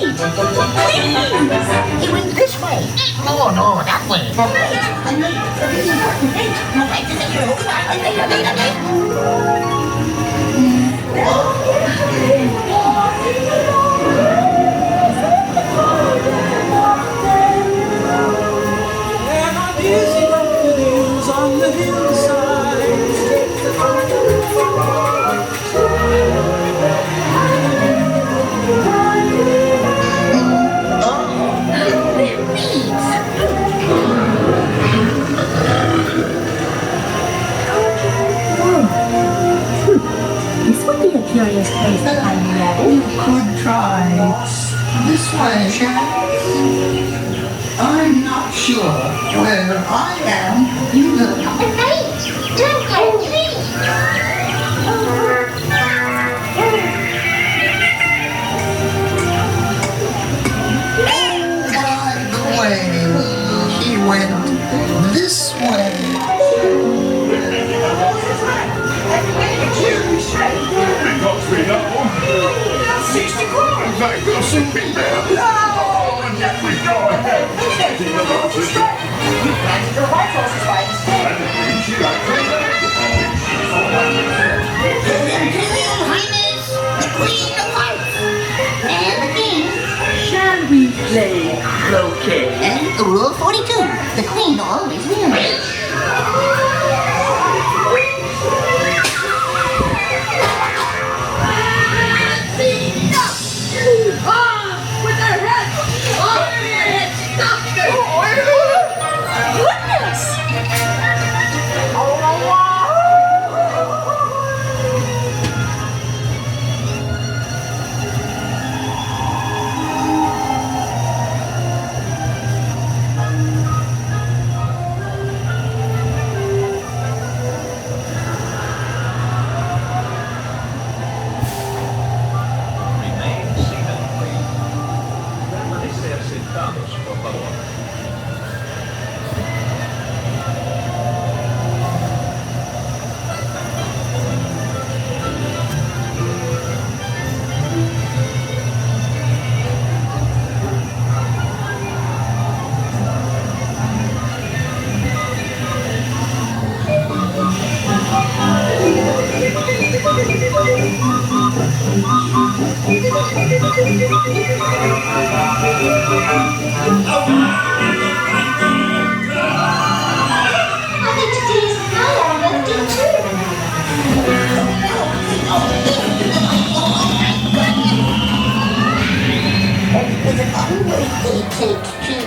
wait! Please! He went this way. No, no, that way. On the hillside. This would be a curious place to find a rabbit. You could try this way, Chad. I'm not sure where I am either. Don't go, please. By the way, he went this way. Because we know 60 grams. They will soon be there. Oh, and yet we go ahead. Getting the roses back. You planted your white roses, right? And the green she likes it. Imperial Highness, the Queen of Hearts, and the King. Shall we play croquet? And Rule 42, the Queen always wins. With their heads! On their heads! Stop them! Goodness! Remain seated, please. Permanecer sentados, por favor. I think today's highlight of day 2. It's a fun birthday cake, too.